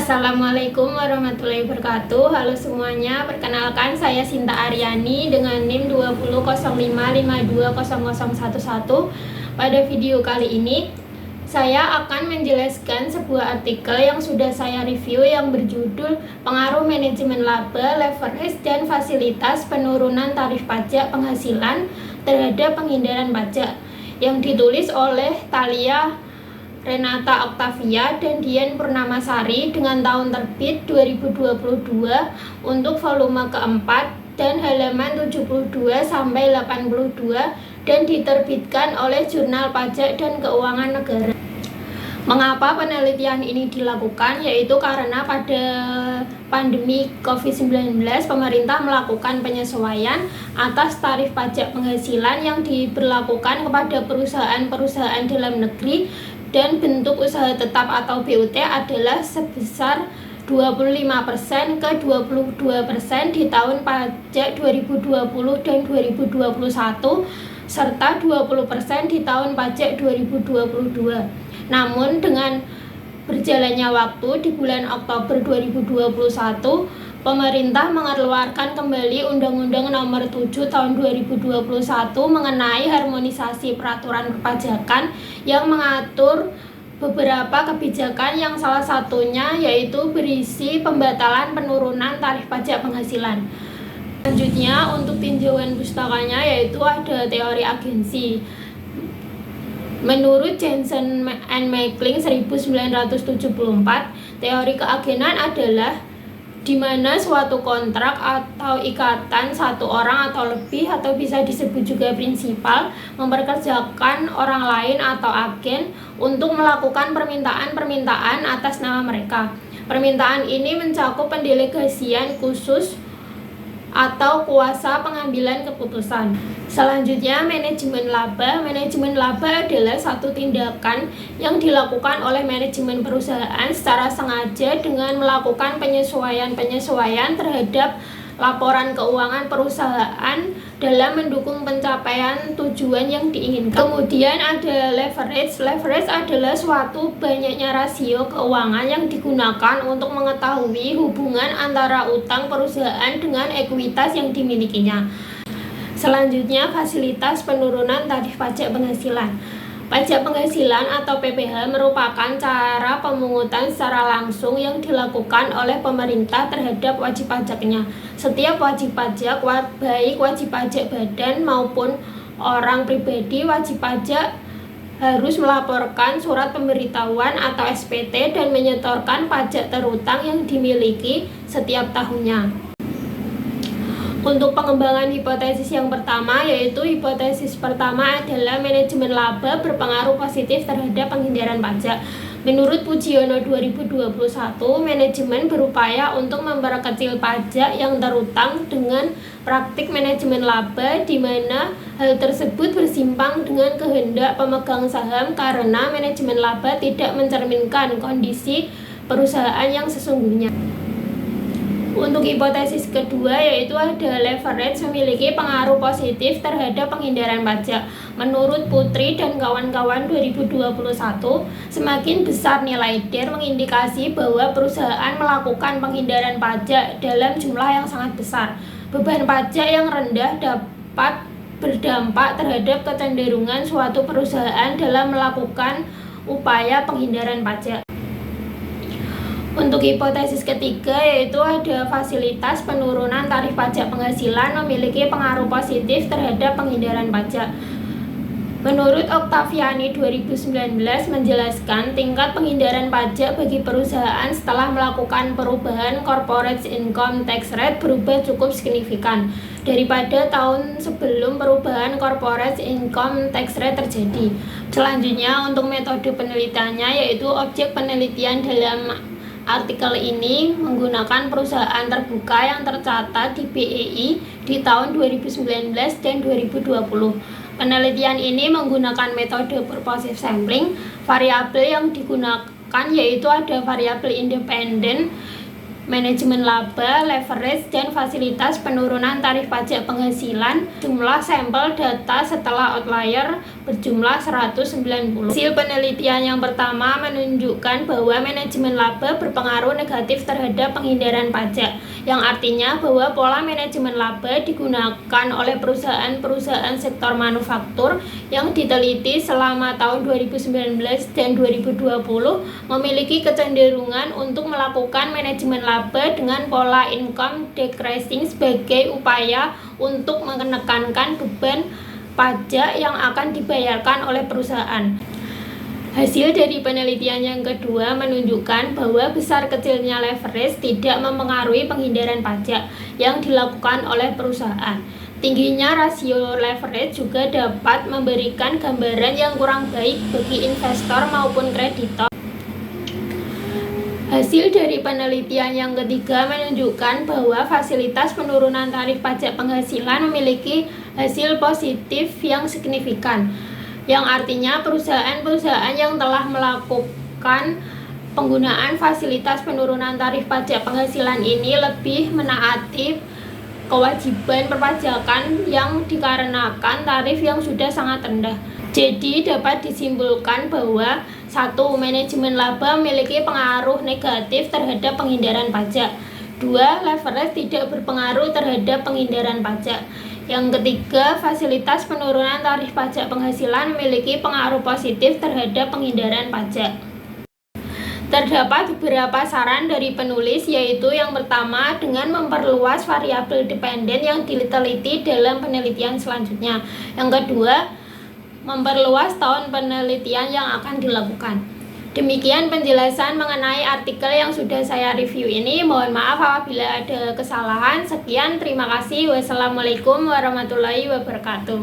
Assalamualaikum warahmatullahi wabarakatuh. Halo semuanya, perkenalkan saya Sinta Aryani dengan NIM 2005520011. Pada video kali ini saya akan menjelaskan sebuah artikel yang sudah saya review yang berjudul Pengaruh Manajemen Laba, Leverage, dan Fasilitas Penurunan Tarif Pajak Penghasilan Terhadap Penghindaran Pajak, yang ditulis oleh Thalia Renata Octavia dan Dian Purnamasari dengan tahun terbit 2022 untuk volume keempat dan halaman 72 sampai 82 dan diterbitkan oleh Jurnal Pajak dan Keuangan Negara. Mengapa penelitian ini dilakukan? Yaitu karena pada pandemi COVID-19 pemerintah melakukan penyesuaian atas tarif pajak penghasilan yang diberlakukan kepada perusahaan-perusahaan dalam negeri, dan bentuk usaha tetap atau BUT adalah sebesar 25% ke 22% di tahun pajak 2020 dan 2021 serta 20% di tahun pajak 2022. Namun dengan berjalannya waktu di bulan Oktober 2021 pemerintah mengeluarkan kembali Undang-Undang Nomor 7 Tahun 2021 mengenai harmonisasi peraturan perpajakan yang mengatur beberapa kebijakan yang salah satunya yaitu berisi pembatalan penurunan tarif pajak penghasilan. Selanjutnya untuk tinjauan pustakanya yaitu ada teori agensi. Menurut Jensen and Mackling 1974, teori keagenan adalah di mana suatu kontrak atau ikatan satu orang atau lebih atau bisa disebut juga prinsipal memperkerjakan orang lain atau agen untuk melakukan permintaan-permintaan atas nama mereka. Permintaan ini mencakup pendelegasian khusus atau kuasa pengambilan keputusan. Selanjutnya, manajemen laba. Manajemen laba adalah satu tindakan yang dilakukan oleh manajemen perusahaan secara sengaja dengan melakukan penyesuaian terhadap laporan keuangan perusahaan dalam mendukung pencapaian tujuan yang diinginkan. Kemudian ada leverage. Leverage adalah suatu banyaknya rasio keuangan yang digunakan untuk mengetahui hubungan antara utang perusahaan dengan ekuitas yang dimilikinya. Selanjutnya, fasilitas penurunan tarif pajak penghasilan. Pajak penghasilan atau PPh merupakan cara pemungutan secara langsung yang dilakukan oleh pemerintah terhadap wajib pajaknya. Setiap wajib pajak, baik wajib pajak badan maupun orang pribadi, wajib pajak harus melaporkan surat pemberitahuan atau SPT dan menyetorkan pajak terutang yang dimiliki setiap tahunnya. Untuk pengembangan hipotesis yang pertama, yaitu hipotesis pertama adalah manajemen laba berpengaruh positif terhadap penghindaran pajak. Menurut Pujiono 2021, manajemen berupaya untuk memperkecil pajak yang terutang dengan praktik manajemen laba, di mana hal tersebut bersimpang dengan kehendak pemegang saham karena manajemen laba tidak mencerminkan kondisi perusahaan yang sesungguhnya. Untuk hipotesis kedua yaitu ada leverage memiliki pengaruh positif terhadap penghindaran pajak. Menurut Putri dan kawan-kawan 2021, semakin besar nilai DER mengindikasi bahwa perusahaan melakukan penghindaran pajak dalam jumlah yang sangat besar. Beban pajak yang rendah dapat berdampak terhadap kecenderungan suatu perusahaan dalam melakukan upaya penghindaran pajak. Untuk hipotesis ketiga yaitu ada fasilitas penurunan tarif pajak penghasilan memiliki pengaruh positif terhadap penghindaran pajak. Menurut Octaviani 2019 menjelaskan tingkat penghindaran pajak bagi perusahaan setelah melakukan perubahan corporate income tax rate berubah cukup signifikan daripada tahun sebelum perubahan corporate income tax rate terjadi. Selanjutnya untuk metode penelitiannya yaitu objek penelitian dalam artikel ini menggunakan perusahaan terbuka yang tercatat di BEI di tahun 2019 dan 2020. Penelitian ini menggunakan metode purposive sampling. Variabel yang digunakan yaitu ada variabel independen manajemen laba, leverage, dan fasilitas penurunan tarif pajak penghasilan. Jumlah sampel data setelah outlier berjumlah 190. Hasil penelitian yang pertama menunjukkan bahwa manajemen laba berpengaruh negatif terhadap penghindaran pajak, yang artinya bahwa pola manajemen laba digunakan oleh perusahaan-perusahaan sektor manufaktur yang diteliti selama tahun 2019 dan 2020 memiliki kecenderungan untuk melakukan manajemen laba dengan pola income decreasing sebagai upaya untuk menekankan beban pajak yang akan dibayarkan oleh perusahaan. Hasil dari penelitian yang kedua menunjukkan bahwa besar kecilnya leverage tidak mempengaruhi penghindaran pajak yang dilakukan oleh perusahaan. Tingginya rasio leverage juga dapat memberikan gambaran yang kurang baik bagi investor maupun kreditor. Hasil dari penelitian yang ketiga menunjukkan bahwa fasilitas penurunan tarif pajak penghasilan memiliki hasil positif yang signifikan, yang artinya perusahaan-perusahaan yang telah melakukan penggunaan fasilitas penurunan tarif pajak penghasilan ini lebih menaati kewajiban perpajakan yang dikarenakan tarif yang sudah sangat rendah. Jadi dapat disimpulkan bahwa 1. Manajemen laba memiliki pengaruh negatif terhadap penghindaran pajak. 2. Leverage tidak berpengaruh terhadap penghindaran pajak. Yang ketiga, fasilitas penurunan tarif pajak penghasilan memiliki pengaruh positif terhadap penghindaran pajak. Terdapat beberapa saran dari penulis, yaitu yang pertama dengan memperluas variabel dependen yang diteliti dalam penelitian selanjutnya. Yang kedua, memperluas tahun penelitian yang akan dilakukan. Demikian penjelasan mengenai artikel yang sudah saya review ini. Mohon maaf apabila ada kesalahan. Sekian, terima kasih. Wassalamualaikum warahmatullahi wabarakatuh.